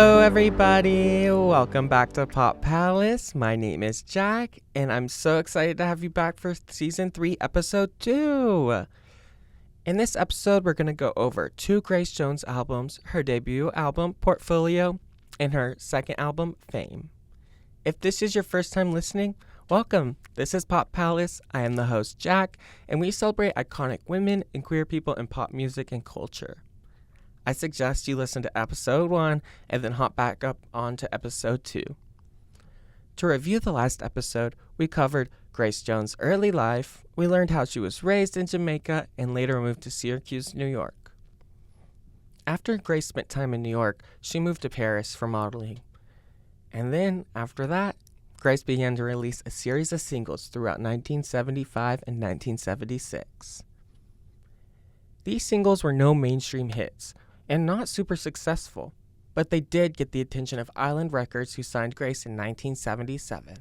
Hello everybody, welcome back to Pop Palace. My name is Jack, and I'm so excited to have you back for Season 3, Episode 2. In this episode, we're going to go over two Grace Jones albums, her debut album, Portfolio, and her second album, Fame. If this is your first time listening, welcome. This is Pop Palace. I am the host, Jack, and we celebrate iconic women and queer people in pop music and culture. I suggest you listen to episode 1 and then hop back up on to episode 2. To review the last episode, we covered Grace Jones' early life, we learned how she was raised in Jamaica and later moved to Syracuse, New York. After Grace spent time in New York, she moved to Paris for modeling. And then, after that, Grace began to release a series of singles throughout 1975 and 1976. These singles were no mainstream hits, and not super successful, but they did get the attention of Island Records, who signed Grace in 1977.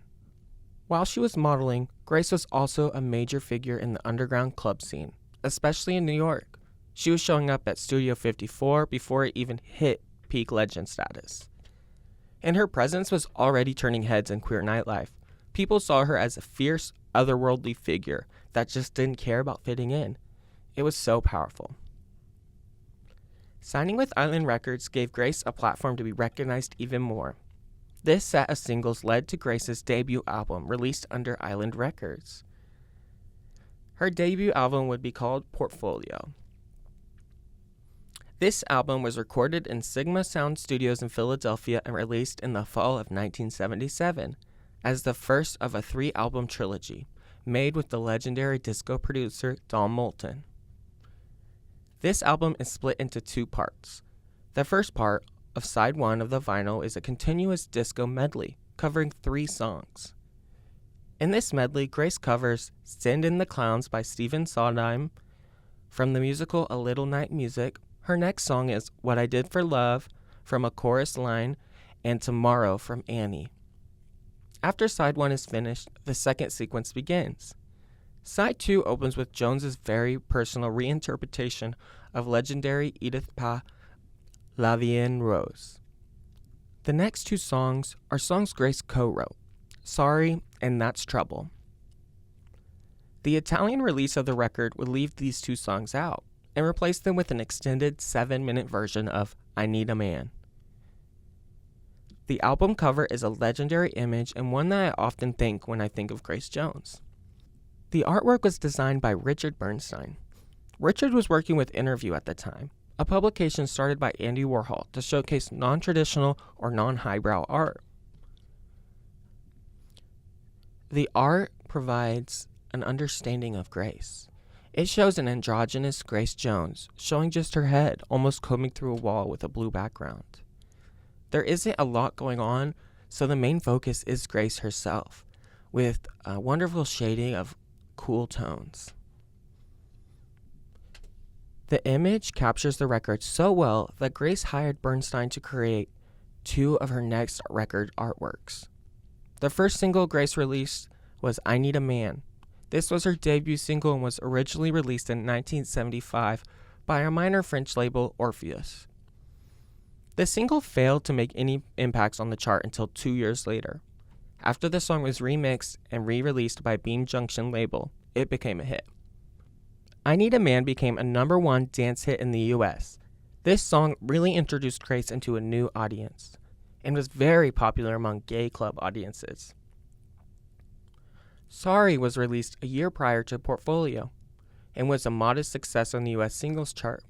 While she was modeling, Grace was also a major figure in the underground club scene, especially in New York. She was showing up at Studio 54 before it even hit peak legend status. And her presence was already turning heads in queer nightlife. People saw her as a fierce, otherworldly figure that just didn't care about fitting in. It was so powerful. Signing with Island Records gave Grace a platform to be recognized even more. This set of singles led to Grace's debut album, released under Island Records. Her debut album would be called Portfolio. This album was recorded in Sigma Sound Studios in Philadelphia and released in the fall of 1977 as the first of a 3-album trilogy made with the legendary disco producer Tom Moulton. This album is split into 2 parts. The first part, of side 1 of the vinyl, is a continuous disco medley covering 3 songs. In this medley, Grace covers Send in the Clowns by Stephen Sondheim from the musical A Little Night Music. Her next song is What I Did for Love from A Chorus Line and Tomorrow from Annie. After side 1 is finished, the second sequence begins. Side 2 opens with Jones's very personal reinterpretation of legendary Edith Piaf, La Vie en Rose. The next 2 songs are songs Grace co-wrote, Sorry and That's Trouble. The Italian release of the record would leave these 2 songs out and replace them with an extended 7-minute version of I Need a Man. The album cover is a legendary image and one that I often think when I think of Grace Jones. The artwork was designed by Richard Bernstein. Richard was working with Interview at the time, a publication started by Andy Warhol to showcase non-traditional or non-highbrow art. The art provides an understanding of Grace. It shows an androgynous Grace Jones, showing just her head, almost combing through a wall with a blue background. There isn't a lot going on, so the main focus is Grace herself, with a wonderful shading of cool tones. The image captures the record so well that Grace hired Bernstein to create 2 of her next record artworks. The first single Grace released was I Need a Man. This was her debut single and was originally released in 1975 by a minor French label, Orpheus. The single failed to make any impacts on the chart until 2 years later. After the song was remixed and re-released by Beam Junction label, it became a hit. I Need a Man became a #1 dance hit in the US. This song really introduced Grace into a new audience and was very popular among gay club audiences. Sorry was released a year prior to Portfolio and was a modest success on the US singles chart.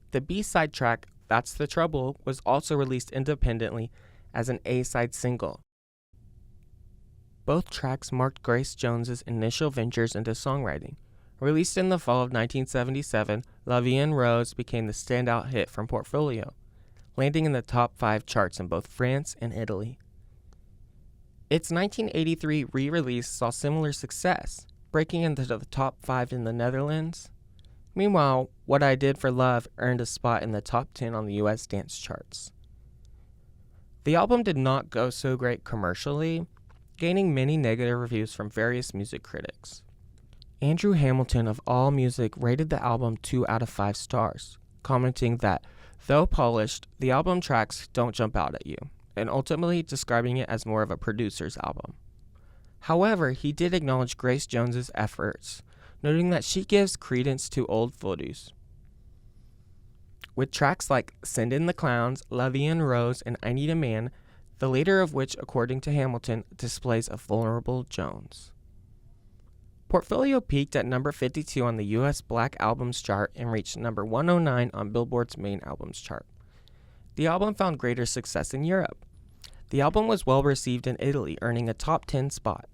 The B-side track, That's the Trouble, was also released independently as an A-side single. Both tracks marked Grace Jones's initial ventures into songwriting. Released in the fall of 1977, La Vie en Rose became the standout hit from Portfolio, landing in the top 5 charts in both France and Italy. Its 1983 re-release saw similar success, breaking into the top 5 in the Netherlands. Meanwhile, What I Did for Love earned a spot in the top 10 on the US dance charts. The album did not go so great commercially, gaining many negative reviews from various music critics. Andrew Hamilton of AllMusic rated the album 2 out of 5 stars, commenting that Though polished, the album tracks don't jump out at you, and ultimately describing it as more of a producer's album. However, he did acknowledge Grace Jones's efforts, noting that she gives credence to old photos. With tracks like Send in the Clowns, La Vie en Rose, and I Need a Man, the later of which, according to Hamilton, displays a vulnerable Jones. Portfolio peaked at number 52 on the US Black Albums chart and reached number 109 on Billboard's main albums chart. The album found greater success in Europe. The album was well received in Italy, earning a top 10 spot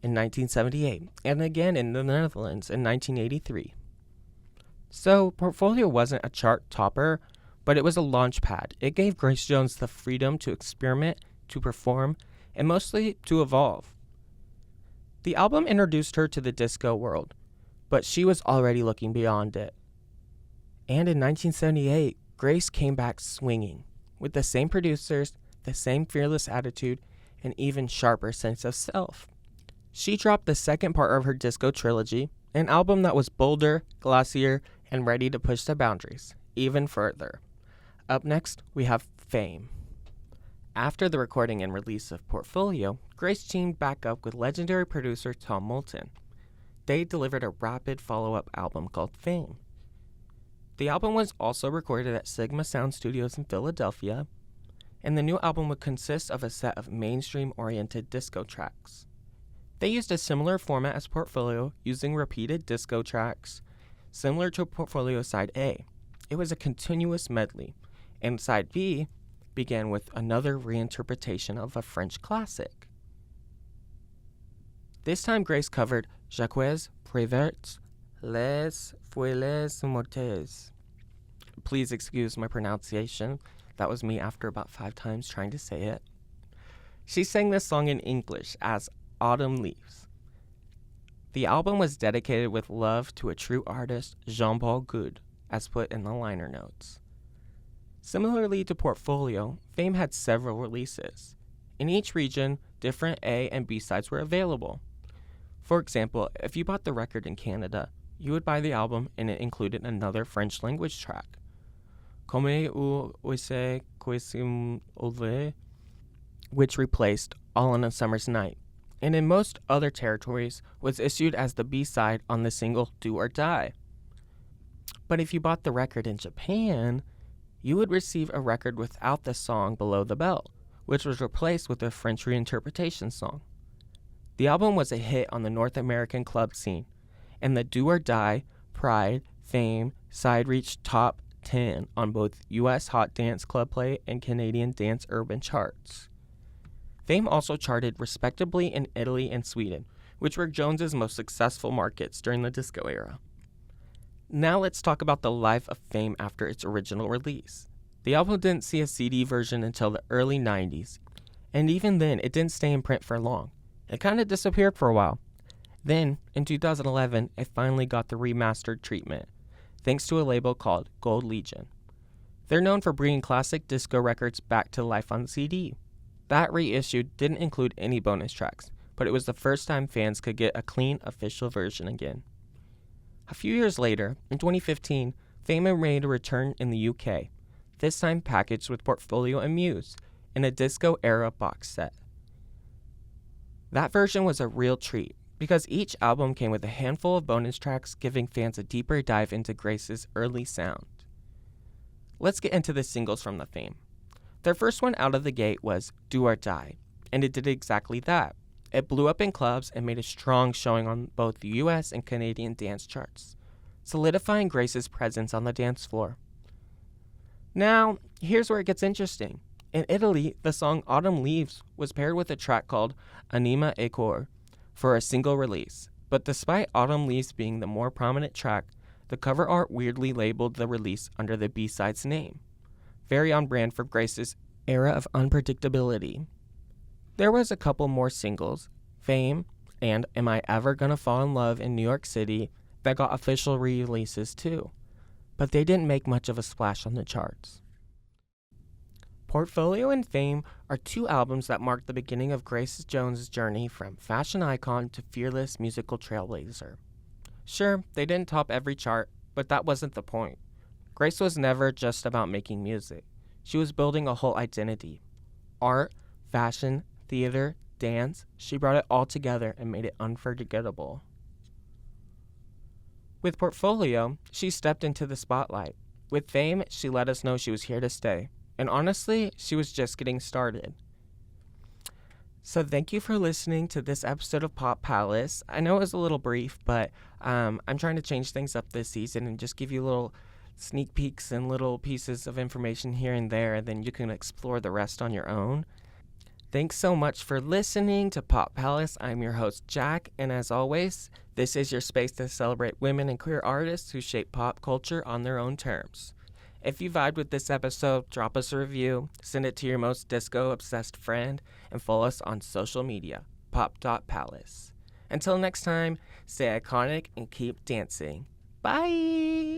in 1978 and again in the Netherlands in 1983. So, Portfolio wasn't a chart topper, but it was a launch pad. It gave Grace Jones the freedom to experiment, to perform, and mostly to evolve. The album introduced her to the disco world, but she was already looking beyond it. And in 1978, Grace came back swinging, with the same producers, the same fearless attitude, and even sharper sense of self. She dropped the second part of her disco trilogy, an album that was bolder, glossier, and ready to push the boundaries even further. Up next, we have Fame. After the recording and release of Portfolio, Grace teamed back up with legendary producer Tom Moulton. They delivered a rapid follow-up album called Fame. The album was also recorded at Sigma Sound Studios in Philadelphia, and the new album would consist of a set of mainstream-oriented disco tracks. They used a similar format as Portfolio, using repeated disco tracks, similar to Portfolio Side A. It was a continuous medley, and Side B began with another reinterpretation of a French classic. This time Grace covered Jacques Prévert's Les Feuilles Mortes. Please excuse my pronunciation. That was me after about 5 times trying to say it. She sang this song in English as Autumn Leaves. The album was dedicated with love to a true artist, Jean-Paul Goude, as put in the liner notes. Similarly to Portfolio, Fame had several releases. In each region, different A and B sides were available. For example, if you bought the record in Canada, you would buy the album and it included another French language track, Comme ou oise quoisim ove, which replaced All on a Summer's Night, and in most other territories was issued as the B-side on the single Do or Die. But if you bought the record in Japan, you would receive a record without the song Below the Belt, which was replaced with a French reinterpretation song. The album was a hit on the North American club scene, and the Do or Die, Pride, Fame side reached top 10 on both US Hot Dance Club Play and Canadian Dance Urban charts. Fame also charted respectably in Italy and Sweden, which were Jones's most successful markets during the disco era. Now let's talk about the life of Fame after its original release. The album didn't see a CD version until the early 90s, and even then it didn't stay in print for long. It kind of disappeared for a while. Then, in 2011, it finally got the remastered treatment, thanks to a label called Gold Legion. They're known for bringing classic disco records back to life on CD. That reissue didn't include any bonus tracks, but it was the first time fans could get a clean, official version again. A few years later, in 2015, Fame made a return in the UK, this time packaged with Portfolio and Muse, in a disco-era box set. That version was a real treat, because each album came with a handful of bonus tracks giving fans a deeper dive into Grace's early sound. Let's get into the singles from the Fame. Their first one out of the gate was Do or Die, and it did exactly that. It blew up in clubs and made a strong showing on both the US and Canadian dance charts, solidifying Grace's presence on the dance floor. Now, here's where it gets interesting. In Italy, the song Autumn Leaves was paired with a track called Anima e Cor for a single release, but despite Autumn Leaves being the more prominent track, the cover art weirdly labeled the release under the B-side's name, very on brand for Grace's era of unpredictability. There was a couple more singles, Fame and Am I Ever Gonna Fall in Love in New York City, that got official re-releases too, but they didn't make much of a splash on the charts. Portfolio and Fame are two albums that marked the beginning of Grace Jones' journey from fashion icon to fearless musical trailblazer. Sure, they didn't top every chart, but that wasn't the point. Grace was never just about making music. She was building a whole identity. Art, fashion, theater, dance, she brought it all together and made it unforgettable. With Portfolio, she stepped into the spotlight. With Fame, she let us know she was here to stay. And honestly, she was just getting started. So thank you for listening to this episode of Pop Palace. I know it was a little brief, but I'm trying to change things up this season and just give you little sneak peeks and little pieces of information here and there, and then you can explore the rest on your own. Thanks so much for listening to Pop Palace. I'm your host, Jack, and as always, this is your space to celebrate women and queer artists who shape pop culture on their own terms. If you vibed with this episode, drop us a review, send it to your most disco-obsessed friend, and follow us on social media, pop.palace. Until next time, stay iconic and keep dancing. Bye!